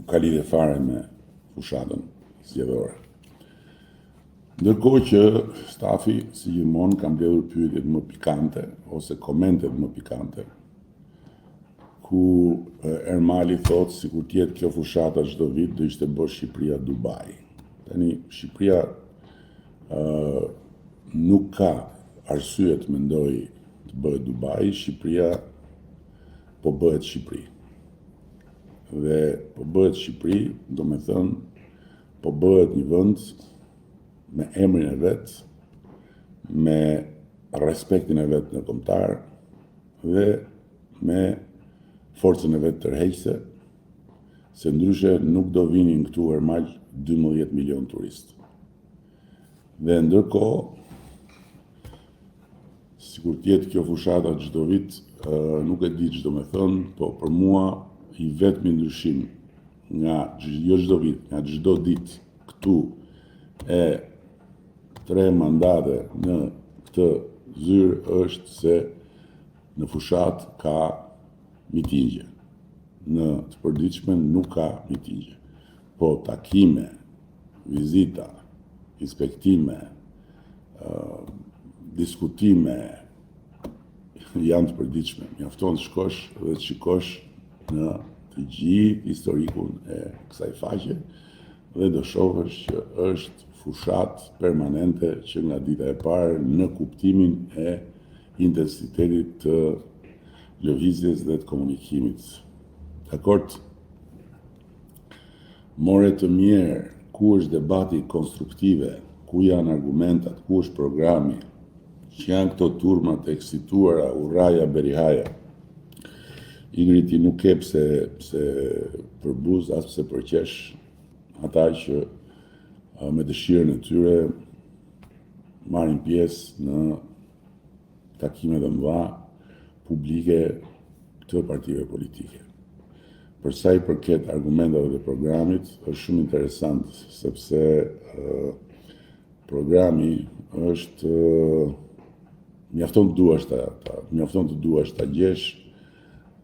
nuk ka lidhje fare me fushatën zgjedhore. Ndërkohë që stafi, si gjithmonë, ka mbledhur pyetjet më pikante ose komentet më pikante, ku Ermali thotë sikur të jetë kjo fushata çdo vit do ishte bërë Shqipëria Dubai. Tani Shqipëria nuk ka arsye të mendoj të bëhet Dubai, Shqipëria po bëhet Shqipëri. Dhe po bëhet Shqipëri, do me thënë, po bëhet një vend me emrin e vet, me respektin e vet në kombëtar dhe me forcën e vet tërheqëse, se ndryshe nuk do vinin këtu Ermal 12 milion turistë. Dhe ndërkohë, sikur të jetë kjo fushata çdo vit, nuk e di ç'do me thënë, po për mua i vetmi ndryshim nga jo çdo vit, nga çdo ditë këtu e 3 mandate në këtë zyrë është se në fushat ka mitingje. Në të përditshme nuk ka mitingje. Po takime, vizita, inspektime, diskutime janë të përditshme. Mjafton të shkosh dhe të shikosh në të gjithë historikun e kësaj faqe dhe do shohësh që është fushat permanente që nga dita e parë në kuptimin e intensitetit të lëvizjes dhe të komunikimit. Dakord? More të mirë ku është debati konstruktive, ku janë argumentat, ku është programi, që janë këto turmat e eksituara, Urraja, Berihaja. Ingriti nuk ke pse përbuz, as pse përqesh ata që me dëshirën e tyre marrin pjesë në takime të mëdha publike të partive politike. Për sa i përket argumentave dhe programit, është shumë interesant, sepse programi është mjafton të duash ta gjesh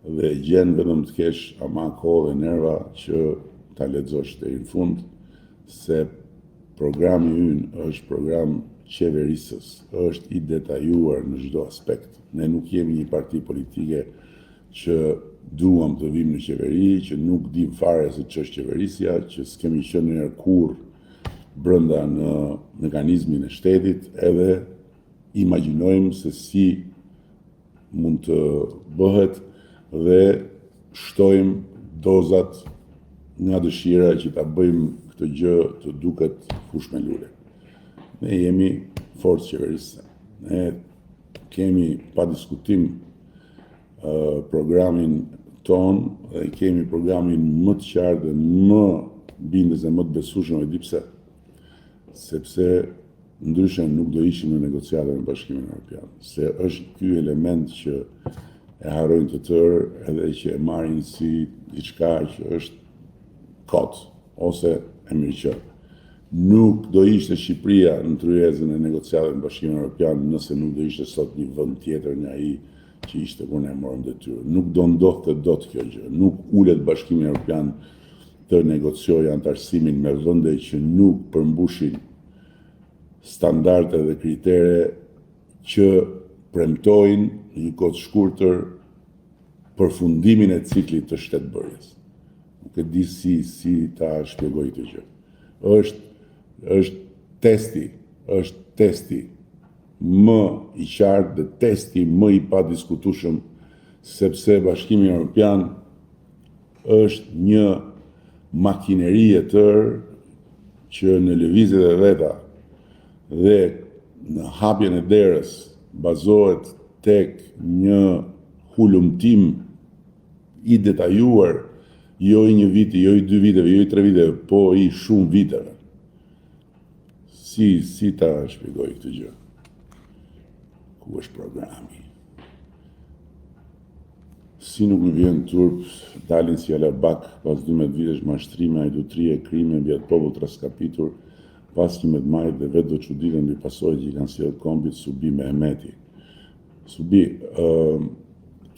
dhe gjen vetëm të kesh ama kohë dhe nerva që ta lexosh deri në fund, se programi ynë është program qeverisës, është i detajuar në çdo aspekt. Ne nuk jemi një parti politike që duam të vim në qeveri, që nuk dim fare se ç'është qeverisja, që s'kemi qenë ndonjëherë kurrë brenda në mekanizmin e shtetit, edhe imagjinojmë se si mund të bëhet dhe shtojmë dozat nga dëshira që ta bëjmë këtë gjë të duket fush me lule. Ne jemi forcë qeverisë. Ne kemi pa diskutim programin ton dhe kemi programin më të qartë dhe më bindës dhe më të besueshëm, e di pse. Sepse ndryshe nuk do ishim në negociata me Bashkimin Evropian. Se është ky element që e harrojnë të tërë edhe që e marrin si diçka që është kot ose e mirëqë. Nuk do ishte Shqipëria në tryezën e negociatave me Bashkimin Evropian nëse nuk do ishte sot një vend tjetër nga ai që ishte kur ne morëm detyrë. Nuk do ndodhte dot kjo gjë. Nuk ulet Bashkimi Evropian të negociojë antarësimin me vende që nuk përmbushin standarde dhe kritere që premtojnë në një kohë të shkurtër përfundimin e ciklit të shtetbërjes. Nuk e di si ta shpjegoj këtë gjë. Është testi më i qartë dhe testi më i padiskutueshëm, sepse Bashkimi Evropian është një makineri e tërë që në lëvizjet e veta dhe në hapjen e derës bazohet tek një hulumtim i detajuar, jo i një viti, jo i 2 viteve, jo i 3 viteve, po i shumë viteve. Si ta shpjegoj këtë gjë? Ku është programi? Si nuk më vjen turp, dalin si alabak pas 12 vitesh mashtrime, ajdutrie, krime, mbi atë popull traskapitur, pas 11 majit dhe vetë do çuditën mbi pasojat që i kanë sjellë kombit Subi Mehmeti. Subi,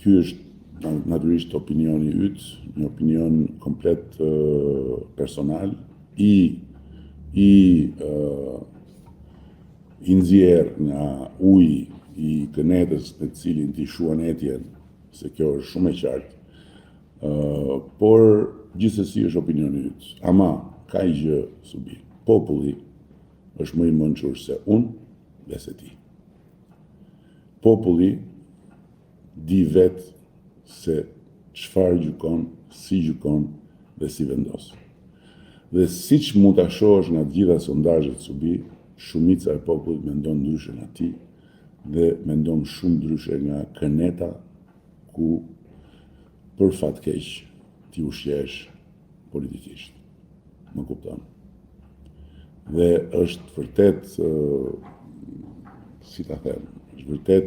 ky është natyrisht opinioni yt, një opinion komplet personal, i nxjerr nga uji i kënetës në cilin ti shuan etjen, se kjo është shumë e qartë, por gjithsesi është opinioni yt. Ama ka një gjë subi. Populli është më i mençur se unë dhe se ti. Populli di vetë se çfarë gjykon, si gjykon dhe si vendos. Dhe siç mund ta shohësh nga të gjitha sondazhet subi, shumica e popullit mendon ndryshe nga ti dhe mendon shumë ndryshe nga këneta ku për fat keq ti ushqehesh politikisht. Më kupton? Dhe është vërtet, si ta them, është vërtet